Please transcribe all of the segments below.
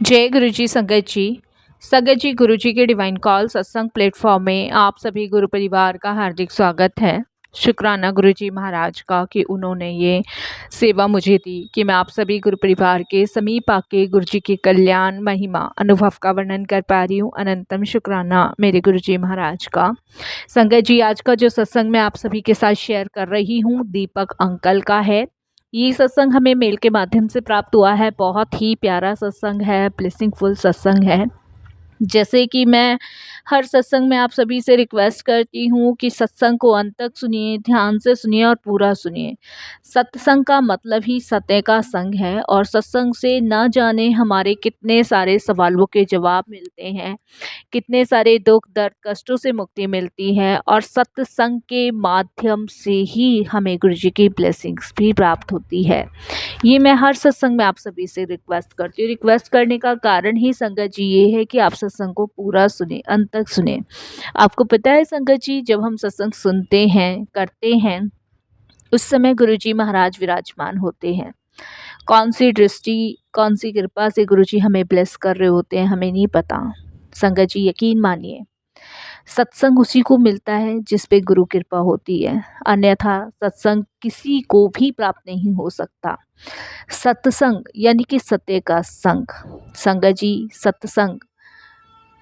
जय गुरु जी संगत जी। संगत जी, गुरु जी के डिवाइन कॉल सत्संग प्लेटफॉर्म में आप सभी गुरु परिवार का हार्दिक स्वागत है। शुक्राना गुरु जी महाराज का कि उन्होंने ये सेवा मुझे दी कि मैं आप सभी गुरु परिवार के समीप आके गुरु जी के कल्याण महिमा अनुभव का वर्णन कर पा रही हूँ। अनंतम शुक्राना मेरे गुरु जी महाराज का। संगत जी, आज का जो सत्संग मैं आप सभी के साथ शेयर कर रही हूँ दीपक अंकल का है। ये सत्संग हमें मेल के माध्यम से प्राप्त हुआ है। बहुत ही प्यारा सत्संग है, ब्लेसिंगफुल सत्संग है। जैसे कि मैं हर सत्संग में आप सभी से रिक्वेस्ट करती हूँ कि सत्संग को अंत तक सुनिए, ध्यान से सुनिए और पूरा सुनिए। सत्संग का मतलब ही सत्य का संग है और सत्संग से न जाने हमारे कितने सारे सवालों के जवाब मिलते हैं, कितने सारे दुख दर्द कष्टों से मुक्ति मिलती है और सत्संग के माध्यम से ही हमें गुरु जी की ब्लेसिंग्स भी प्राप्त होती है। ये मैं हर सत्संग में आप सभी से रिक्वेस्ट करती हूँ। रिक्वेस्ट करने का कारण ही संगत जी ये है कि आप सत्संग को पूरा सुने, अंत तक सुने। आपको पता है संगत जी, जब हम सत्संग सुनते हैं, करते हैं, उस समय गुरु जी महाराज विराजमान होते हैं। कौन सी दृष्टि, कौन सी कृपा से गुरु जी हमें ब्लेस कर रहे होते हैं हमें नहीं पता। संगत जी यकीन मानिए, सत्संग उसी को मिलता है जिस पे गुरु कृपा होती है, अन्यथा सत्संग किसी को भी प्राप्त नहीं हो सकता। सत्संग यानी कि सत्य का संग। संगत जी,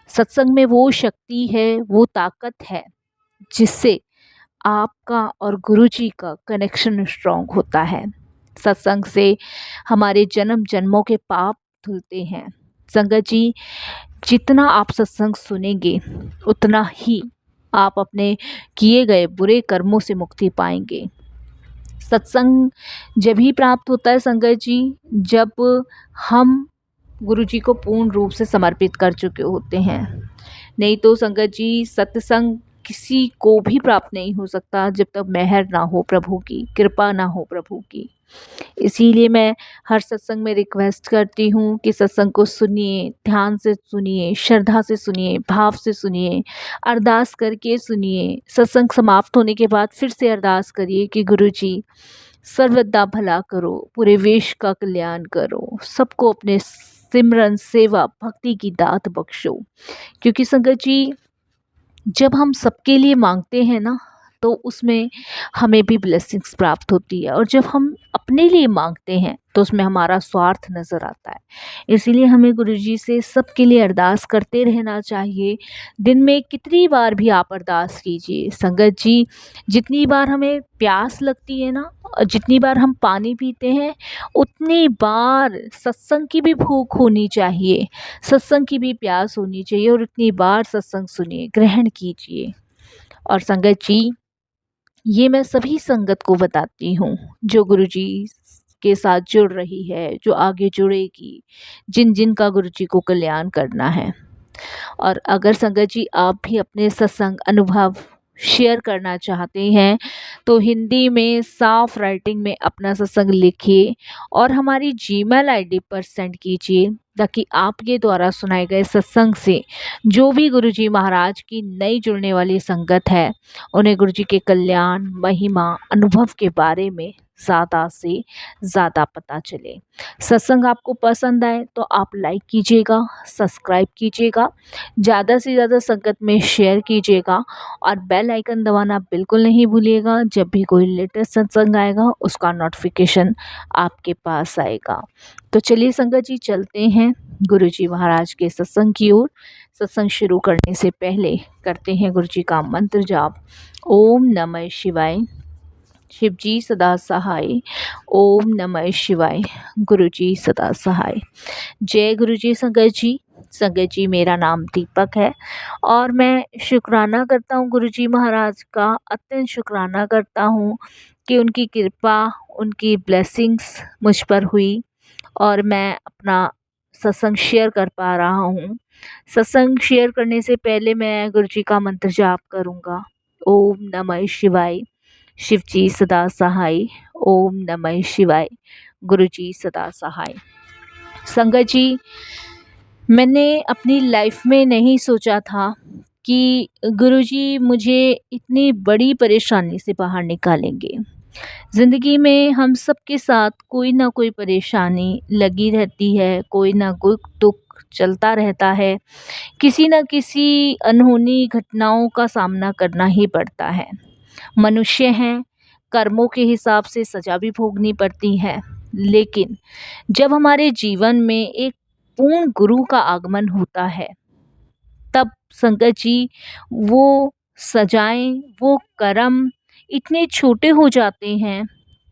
सत्संग में वो शक्ति है, वो ताकत है जिससे आपका और गुरु जी का कनेक्शन स्ट्रांग होता है। सत्संग से हमारे जन्म जन्मों के पाप धुलते हैं। संगत जी, जितना आप सत्संग सुनेंगे उतना ही आप अपने किए गए बुरे कर्मों से मुक्ति पाएंगे। सत्संग जब ही प्राप्त होता है संगत जी, जब हम गुरु जी को पूर्ण रूप से समर्पित कर चुके होते हैं। नहीं तो संगत जी, सत्संग किसी को भी प्राप्त नहीं हो सकता जब तक मेहर ना हो प्रभु की, कृपा ना हो प्रभु की। इसीलिए मैं हर सत्संग में रिक्वेस्ट करती हूँ कि सत्संग को सुनिए, ध्यान से सुनिए, श्रद्धा से सुनिए, भाव से सुनिए, अरदास करके सुनिए। सत्संग समाप्त होने के बाद फिर से अरदास करिए कि गुरु जी सर्वदा भला करो, पूरे विश्व का कल्याण करो, सबको अपने सिमरन सेवा भक्ति की दात बख्शो। क्योंकि संगत जी, जब हम सबके लिए मांगते हैं ना, तो उसमें हमें भी ब्लेसिंग्स प्राप्त होती है, और जब हम अपने लिए मांगते हैं तो उसमें हमारा स्वार्थ नज़र आता है। इसीलिए हमें गुरुजी से सबके लिए अरदास करते रहना चाहिए। दिन में कितनी बार भी आप अरदास कीजिए संगत जी। जितनी बार हमें प्यास लगती है ना, और जितनी बार हम पानी पीते हैं, उतनी बार सत्संग की भी भूख होनी चाहिए, सत्संग की भी प्यास होनी चाहिए, और उतनी बार सत्संग सुनिए, ग्रहण कीजिए। और संगत जी, ये मैं सभी संगत को बताती हूँ जो गुरुजी के साथ जुड़ रही है, जो आगे जुड़ेगी, जिन जिन का गुरुजी को कल्याण करना है। और अगर संगत जी आप भी अपने सत्संग अनुभव शेयर करना चाहते हैं तो हिंदी में साफ राइटिंग में अपना सत्संग लिखिए और हमारी जीमेल आईडी पर सेंड कीजिए, ताकि आपके द्वारा सुनाए गए सत्संग से जो भी गुरुजी महाराज की नई जुड़ने वाली संगत है, उन्हें गुरुजी के कल्याण महिमा अनुभव के बारे में ज़्यादा से ज़्यादा पता चले। सत्संग आपको पसंद आए तो आप लाइक कीजिएगा, सब्सक्राइब कीजिएगा, ज़्यादा से ज़्यादा संगत में शेयर कीजिएगा, और बेल आइकन दबाना बिल्कुल नहीं भूलिएगा। जब भी कोई लेटेस्ट सत्संग आएगा उसका नोटिफिकेशन आपके पास आएगा। तो चलिए संगत जी, चलते हैं गुरुजी महाराज के सत्संग की ओर। सत्संग शुरू करने से पहले करते हैं गुरुजी का मंत्र जाप। ओम नमः शिवाय। शिव जी सदा सहाय। ओम नमः शिवाय। गुरु जी सदा सहाय। जय गुरु जी संगत जी। संगत जी, मेरा नाम दीपक है और मैं शुक्राना करता हूँ गुरु जी महाराज का, अत्यंत शुक्राना करता हूँ कि उनकी कृपा, उनकी ब्लेसिंग्स मुझ पर हुई और मैं अपना सत्संग शेयर कर पा रहा हूँ। सत्संग शेयर करने से पहले मैं गुरु जी का मंत्र जाप करूँगा। ओम नमः शिवाय। शिव जी सदा सहाय। ओम नमः शिवाय। गुरु जी सदा सहाय। संगत जी, मैंने अपनी लाइफ में नहीं सोचा था कि गुरुजी मुझे इतनी बड़ी परेशानी से बाहर निकालेंगे। ज़िंदगी में हम सबके साथ कोई ना कोई परेशानी लगी रहती है, कोई ना कोई दुख चलता रहता है, किसी न किसी अनहोनी घटनाओं का सामना करना ही पड़ता है। मनुष्य हैं, कर्मों के हिसाब से सज़ा भी भोगनी पड़ती है। लेकिन जब हमारे जीवन में एक पूर्ण गुरु का आगमन होता है, तब संगत जी वो सजाएँ, वो कर्म इतने छोटे हो जाते हैं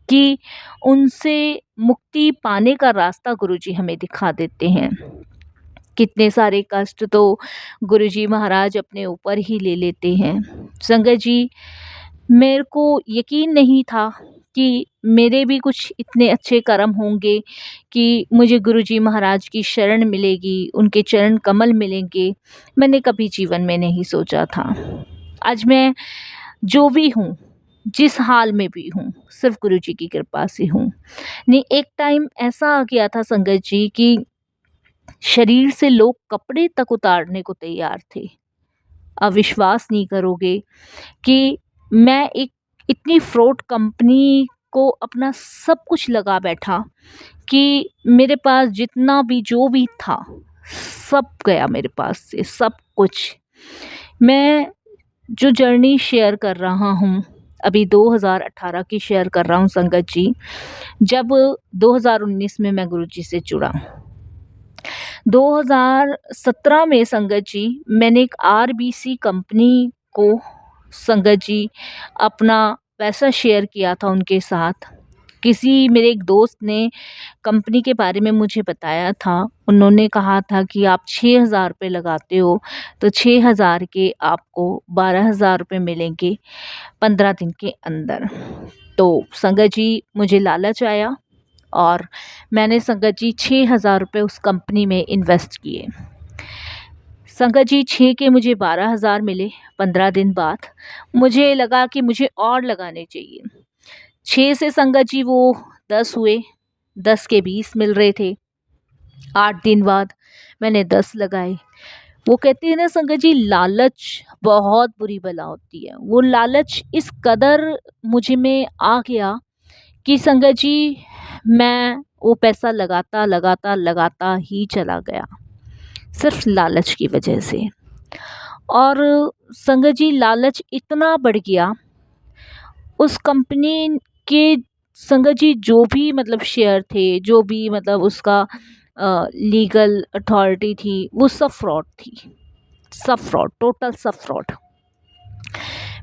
कि उनसे मुक्ति पाने का रास्ता गुरुजी हमें दिखा देते हैं। कितने सारे कष्ट तो गुरुजी महाराज अपने ऊपर ही ले लेते हैं। संगत जी, मेरे को यकीन नहीं था कि मेरे भी कुछ इतने अच्छे कर्म होंगे कि मुझे गुरुजी महाराज की शरण मिलेगी, उनके चरण कमल मिलेंगे। मैंने कभी जीवन में नहीं सोचा था। आज मैं जो भी हूँ, जिस हाल में भी हूँ, सिर्फ़ गुरुजी की कृपा से हूँ। नहीं, एक टाइम ऐसा आ गया था संगत जी कि शरीर से लोग कपड़े तक उतारने को तैयार थे। आप विश्वास नहीं करोगे कि मैं एक इतनी फ्रॉड कंपनी को अपना सब कुछ लगा बैठा कि मेरे पास जितना भी जो भी था, सब गया मेरे पास से, सब कुछ। मैं जो जर्नी शेयर कर रहा हूँ, अभी 2018 की शेयर कर रहा हूँ संगत जी, जब 2019 में मैं गुरुजी से जुड़ा। 2017 में संगत जी मैंने एक आरबीसी कंपनी को संगत जी अपना पैसा शेयर किया था उनके साथ। किसी मेरे एक दोस्त ने कंपनी के बारे में मुझे बताया था। उन्होंने कहा था कि आप 6,000 रुपये लगाते हो, तो 6,000 के आपको 12,000 रुपये मिलेंगे 15 दिन के अंदर। तो संगत जी मुझे लालच आया और मैंने संगत जी 6,000 रुपये उस कंपनी में इन्वेस्ट किए। संगत जी 6 के मुझे 12,000 मिले 15 दिन बाद। मुझे लगा कि मुझे और लगाने चाहिए। 6 से संगत जी वो 10 हुए, 10 के 20 मिल रहे थे। 8 दिन बाद मैंने 10 लगाए। वो कहते हैं ना संगत जी, लालच बहुत बुरी बला होती है। वो लालच इस कदर मुझ में आ गया कि संगत जी मैं वो पैसा लगाता, लगाता, लगाता ही चला गया, सिर्फ़ लालच की वजह से। और संगत जी लालच इतना बढ़ गया, उस कंपनी के संगत जी जो भी मतलब शेयर थे, जो भी मतलब उसका लीगल अथॉरिटी थी, वो सब फ्रॉड थी। सब फ्रॉड, टोटल सब फ्रॉड।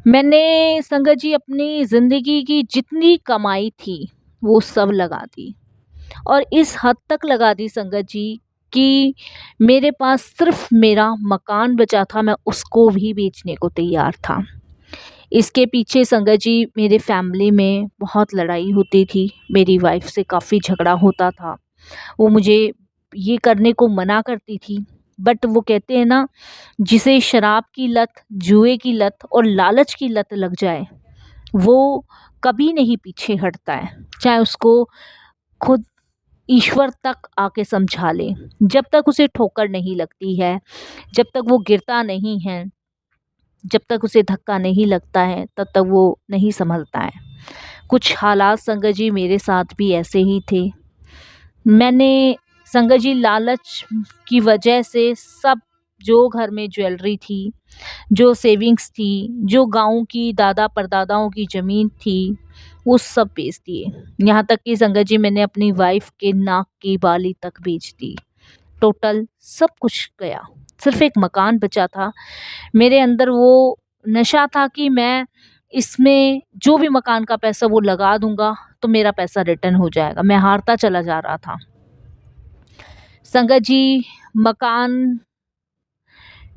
मैंने संगत जी अपनी ज़िंदगी की जितनी कमाई थी, वो सब लगा दी। और इस हद तक लगा दी संगत जी कि मेरे पास सिर्फ मेरा मकान बचा था, मैं उसको भी बेचने को तैयार था। इसके पीछे संगत जी मेरे फैमिली में बहुत लड़ाई होती थी, मेरी वाइफ से काफ़ी झगड़ा होता था। वो मुझे ये करने को मना करती थी, बट वो कहते हैं ना, जिसे शराब की लत, जुए की लत और लालच की लत लग जाए, वो कभी नहीं पीछे हटता है, चाहे उसको खुद ईश्वर तक आके समझा ले। जब तक उसे ठोकर नहीं लगती है, जब तक वो गिरता नहीं है, जब तक उसे धक्का नहीं लगता है, तब तक वो नहीं संभलता है। कुछ हालात संगत जी मेरे साथ भी ऐसे ही थे। मैंने संगत जी लालच की वजह से सब, जो घर में ज्वेलरी थी, जो सेविंग्स थी, जो गाँव की दादा परदादाओं की ज़मीन थी, वो सब बेच दिए। यहाँ तक कि संगत जी मैंने अपनी वाइफ़ के नाक की बाली तक बेच दी। टोटल सब कुछ गया, सिर्फ़ एक मकान बचा था। मेरे अंदर वो नशा था कि मैं इसमें जो भी मकान का पैसा वो लगा दूँगा, तो मेरा पैसा रिटर्न हो जाएगा। मैं हारता चला जा रहा था। संगत जी मकान,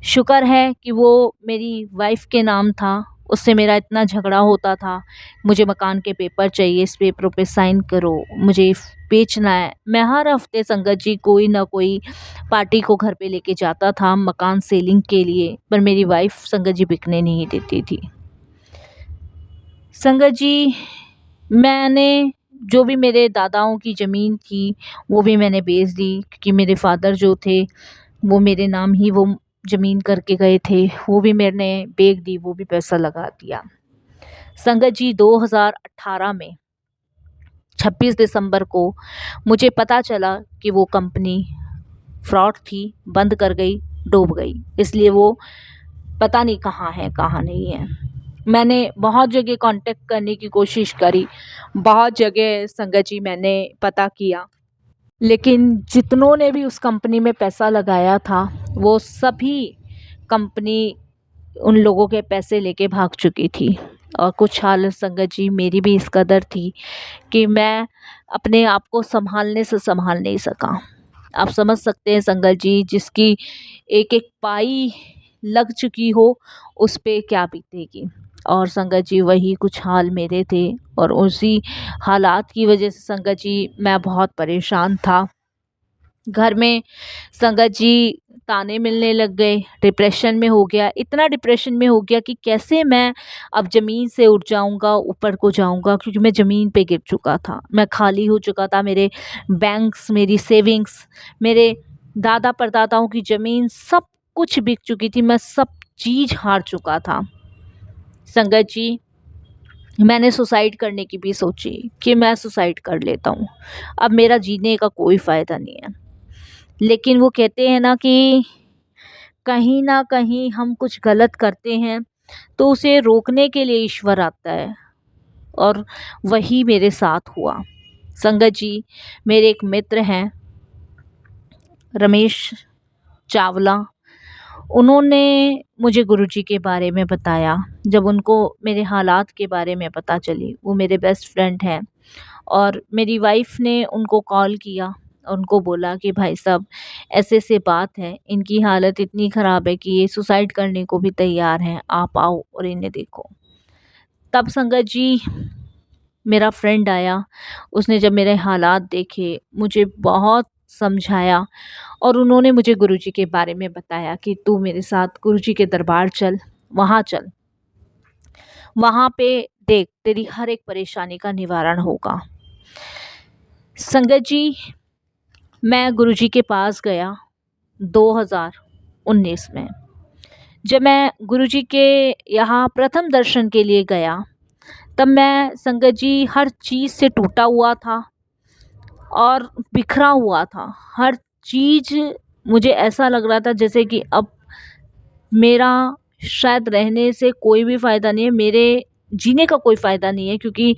शुक्र है कि वो मेरी वाइफ़ के नाम था, उससे मेरा इतना झगड़ा होता था, मुझे मकान के पेपर चाहिए, इस पेपरों पे साइन करो, मुझे बेचना है। मैं हर हफ़्ते संगत जी कोई ना कोई पार्टी को घर पे लेके जाता था मकान सेलिंग के लिए, पर मेरी वाइफ़ संगत जी बिकने नहीं देती थी। संगत जी मैंने जो भी मेरे दादाओं की ज़मीन थी, वो भी मैंने बेच दी, क्योंकि मेरे फ़ादर जो थे वो मेरे नाम ही वो ज़मीन करके गए थे, वो भी मैंने बेच दी, वो भी पैसा लगा दिया। संगत जी 2018 में 26 दिसंबर को मुझे पता चला कि वो कंपनी फ्रॉड थी, बंद कर गई, डूब गई। इसलिए वो पता नहीं कहाँ है, कहाँ नहीं है। मैंने बहुत जगह कांटेक्ट करने की कोशिश करी, बहुत जगह संगत जी मैंने पता किया, लेकिन जितनों ने भी उस कंपनी में पैसा लगाया था, वो सभी कंपनी उन लोगों के पैसे लेके भाग चुकी थी। और कुछ हालत संगत जी मेरी भी इस कदर थी कि मैं अपने आप को संभालने से संभाल नहीं सका। आप समझ सकते हैं संगत जी, जिसकी एक एक पाई लग चुकी हो उस पे क्या बीतेगी। और संगत जी वही कुछ हाल मेरे थे, और उसी हालात की वजह से संगत जी मैं बहुत परेशान था। घर में संगत जी ताने मिलने लग गए, डिप्रेशन में हो गया, इतना डिप्रेशन में हो गया कि कैसे मैं अब ज़मीन से उठ जाऊंगा, ऊपर को जाऊंगा, क्योंकि मैं ज़मीन पे गिर चुका था। मैं खाली हो चुका था, मेरे बैंक्स, मेरी सेविंग्स, मेरे दादा परदादाओं की ज़मीन सब कुछ बिक चुकी थी, मैं सब चीज़ हार चुका था। संगत जी मैंने सुसाइड करने की भी सोची कि मैं सुसाइड कर लेता हूँ, अब मेरा जीने का कोई फ़ायदा नहीं है। लेकिन वो कहते हैं ना कि कहीं ना कहीं हम कुछ गलत करते हैं तो उसे रोकने के लिए ईश्वर आता है, और वही मेरे साथ हुआ। संगत जी मेरे एक मित्र हैं, रमेश चावला, उन्होंने मुझे गुरुजी के बारे में बताया। जब उनको मेरे हालात के बारे में पता चली, वो मेरे बेस्ट फ्रेंड हैं, और मेरी वाइफ ने उनको कॉल किया, उनको बोला कि भाई साहब ऐसे ऐसे बात है, इनकी हालत इतनी ख़राब है कि ये सुसाइड करने को भी तैयार हैं, आप आओ और इन्हें देखो। तब संगत जी मेरा फ्रेंड आया, उसने जब मेरे हालात देखे, मुझे बहुत समझाया, और उन्होंने मुझे गुरुजी के बारे में बताया कि तू मेरे साथ गुरुजी के दरबार चल, वहाँ चल, वहाँ पे देख तेरी हर एक परेशानी का निवारण होगा। संगत जी मैं गुरुजी के पास गया 2019 में। जब मैं गुरुजी के यहाँ प्रथम दर्शन के लिए गया, तब मैं संगत जी हर चीज़ से टूटा हुआ था और बिखरा हुआ था। हर चीज़ मुझे ऐसा लग रहा था जैसे कि अब मेरा शायद रहने से कोई भी फ़ायदा नहीं है, मेरे जीने का कोई फ़ायदा नहीं है, क्योंकि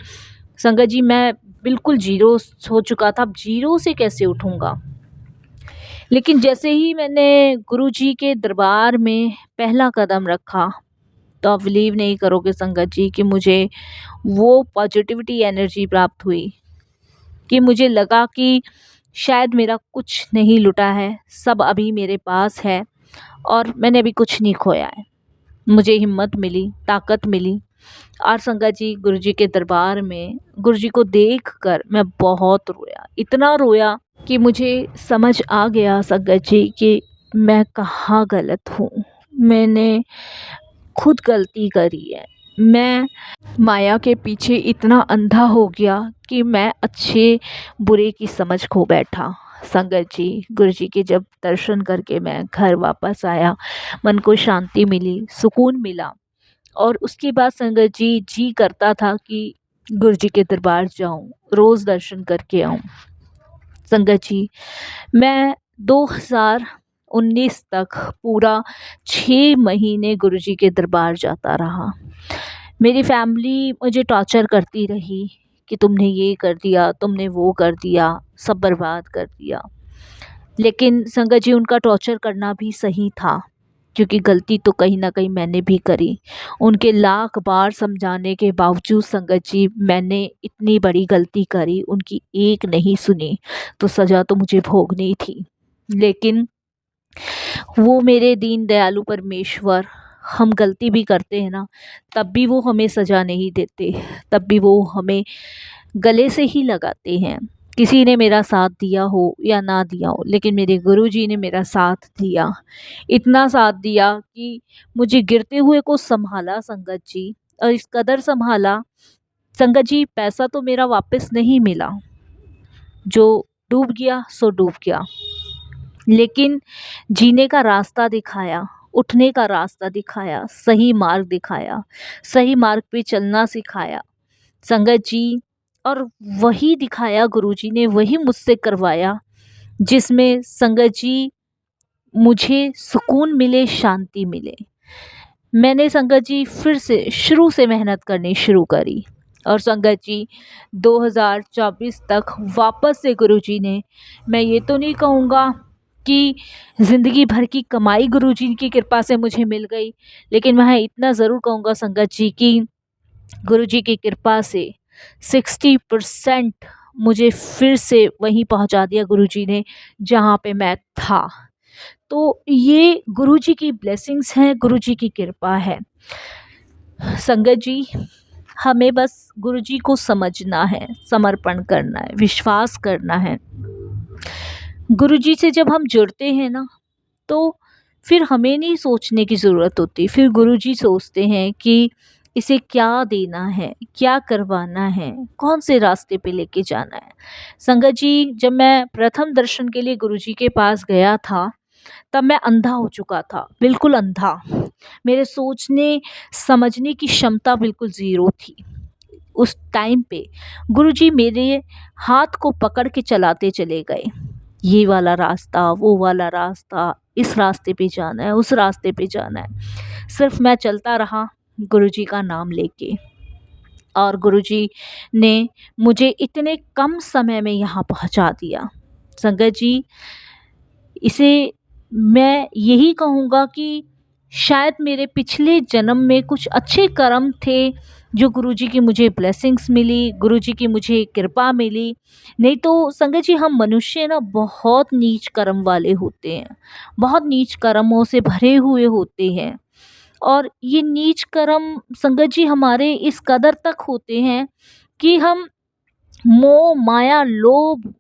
संगत जी मैं बिल्कुल ज़ीरो हो चुका था। अब ज़ीरो से कैसे उठूँगा? लेकिन जैसे ही मैंने गुरुजी के दरबार में पहला कदम रखा, तो आप बिलीव नहीं करोगे संगत जी कि मुझे वो पॉजिटिविटी एनर्जी प्राप्त हुई, कि मुझे लगा कि शायद मेरा कुछ नहीं लुटा है, सब अभी मेरे पास है, और मैंने अभी कुछ नहीं खोया है। मुझे हिम्मत मिली, ताकत मिली। और संगत जी गुरुजी के दरबार में गुरुजी को देखकर मैं बहुत रोया, इतना रोया कि मुझे समझ आ गया संगत जी कि मैं कहाँ गलत हूँ। मैंने खुद गलती करी है। मैं माया के पीछे इतना अंधा हो गया कि मैं अच्छे बुरे की समझ खो बैठा। संगत जी गुरुजी के जब दर्शन करके मैं घर वापस आया, मन को शांति मिली, सुकून मिला, और उसके बाद संगत जी जी करता था कि गुरुजी के दरबार जाऊं, रोज़ दर्शन करके आऊं। संगत जी मैं 2019 तक पूरा 6 महीने गुरुजी के दरबार जाता रहा। मेरी फैमिली मुझे टॉर्चर करती रही कि तुमने ये कर दिया, तुमने वो कर दिया, सब बर्बाद कर दिया। लेकिन संगत जी उनका टॉर्चर करना भी सही था, क्योंकि गलती तो कहीं ना कहीं मैंने भी करी। उनके लाख बार समझाने के बावजूद संगत जी मैंने इतनी बड़ी गलती करी, उनकी एक नहीं सुनी, तो सज़ा तो मुझे भोगनी थी। लेकिन वो मेरे दीन दयालु परमेश्वर, हम गलती भी करते हैं ना, तब भी वो हमें सज़ा नहीं देते, तब भी वो हमें गले से ही लगाते हैं। किसी ने मेरा साथ दिया हो या ना दिया हो, लेकिन मेरे गुरुजी ने मेरा साथ दिया। इतना साथ दिया कि मुझे गिरते हुए को संभाला संगत जी, और इस कदर संभाला संगत जी, पैसा तो मेरा वापस नहीं मिला, जो डूब गया सो डूब गया, लेकिन जीने का रास्ता दिखाया, उठने का रास्ता दिखाया, सही मार्ग दिखाया, सही मार्ग पे चलना सिखाया संगत जी। और वही दिखाया गुरुजी ने, वही मुझसे करवाया जिसमें संगत जी मुझे सुकून मिले, शांति मिले। मैंने संगत जी फिर से शुरू से मेहनत करनी शुरू करी और संगत जी 2024 तक वापस से गुरुजी ने, मैं ये तो नहीं कहूँगा कि ज़िंदगी भर की कमाई गुरुजी की कृपा से मुझे मिल गई, लेकिन मैं इतना ज़रूर कहूँगा संगत जी कि गुरुजी की कृपा से 60% मुझे फिर से वहीं पहुंचा दिया गुरुजी ने जहाँ पे मैं था। तो ये गुरुजी की ब्लेसिंग्स हैं, गुरुजी की कृपा है। संगत जी, हमें बस गुरुजी को समझना है, समर्पण करना है, विश्वास करना है। गुरुजी से जब हम जुड़ते हैं ना, तो फिर हमें नहीं सोचने की ज़रूरत होती, फिर गुरुजी सोचते हैं कि इसे क्या देना है, क्या करवाना है, कौन से रास्ते पे लेके जाना है। संगत जी, जब मैं प्रथम दर्शन के लिए गुरुजी के पास गया था, तब मैं अंधा हो चुका था, बिल्कुल अंधा। मेरे सोचने समझने की क्षमता बिल्कुल ज़ीरो थी। उस टाइम पे गुरुजी मेरे हाथ को पकड़ के चलाते चले गए, ये वाला रास्ता, वो वाला रास्ता, इस रास्ते पे जाना है, उस रास्ते पे जाना है। सिर्फ मैं चलता रहा गुरुजी का नाम लेके, और गुरुजी ने मुझे इतने कम समय में यहाँ पहुँचा दिया। संगत जी, इसे मैं यही कहूँगा कि शायद मेरे पिछले जन्म में कुछ अच्छे कर्म थे जो गुरुजी की मुझे ब्लेसिंग्स मिली, गुरुजी की मुझे कृपा मिली। नहीं तो संगत जी, हम मनुष्य ना बहुत नीच कर्म वाले होते हैं, बहुत नीच कर्मों से भरे हुए होते हैं। और ये नीच कर्म संगत जी हमारे इस कदर तक होते हैं कि हम मोह, माया, लोभ,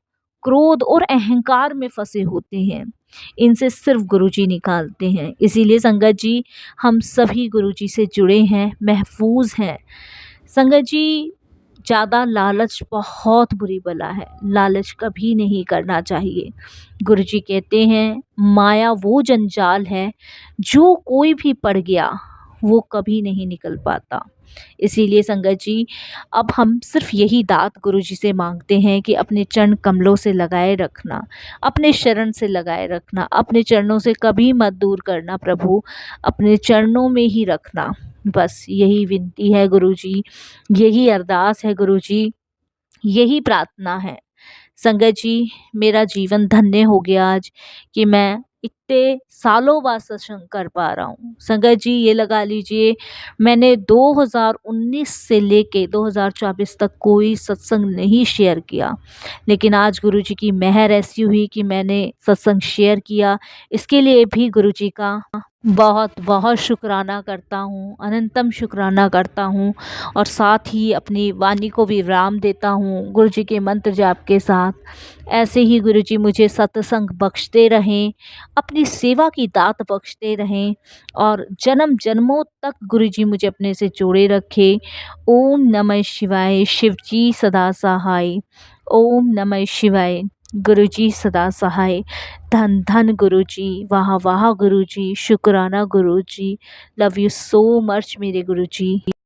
क्रोध और अहंकार में फंसे होते हैं। इनसे सिर्फ गुरुजी निकालते हैं। इसीलिए संगत जी, हम सभी गुरुजी से जुड़े हैं, महफूज हैं। संगत जी, ज़्यादा लालच बहुत बुरी बला है, लालच कभी नहीं करना चाहिए। गुरुजी कहते हैं, माया वो जंजाल है जो कोई भी पड़ गया वो कभी नहीं निकल पाता। इसीलिए संगत जी, अब हम सिर्फ यही दात गुरुजी से मांगते हैं कि अपने चरण कमलों से लगाए रखना, अपने शरण से लगाए रखना, अपने चरणों से कभी मत दूर करना प्रभु, अपने चरणों में ही रखना। बस यही विनती है गुरुजी, यही अरदास है गुरुजी, यही प्रार्थना है। संगत जी, मेरा जीवन धन्य हो गया आज कि मैं इतने सालों बाद सत्संग कर पा रहा हूँ। संगत जी, ये लगा लीजिए, मैंने 2019 से लेके 2024 तक कोई सत्संग नहीं शेयर किया, लेकिन आज गुरुजी की मेहर ऐसी हुई कि मैंने सत्संग शेयर किया। इसके लिए भी गुरुजी का बहुत बहुत शुक्राना करता हूँ, अनंतम शुक्राना करता हूँ। और साथ ही अपनी वाणी को भी विराम देता हूँ गुरुजी के मंत्र जाप के साथ। ऐसे ही गुरुजी मुझे सत्संग बख्शते रहें, अपनी सेवा की दात बख्शते रहें, और जन्म जन्मों तक गुरुजी मुझे अपने से जोड़े रखे। ओम नमः शिवाय। शिव जी सदा सहाय। ओम नमः शिवाय। गुरुजी सदा सहाय। धन धन गुरुजी, वाह वाह गुरुजी, शुक्राना गुरुजी, लव यू सो मच मेरे गुरुजी।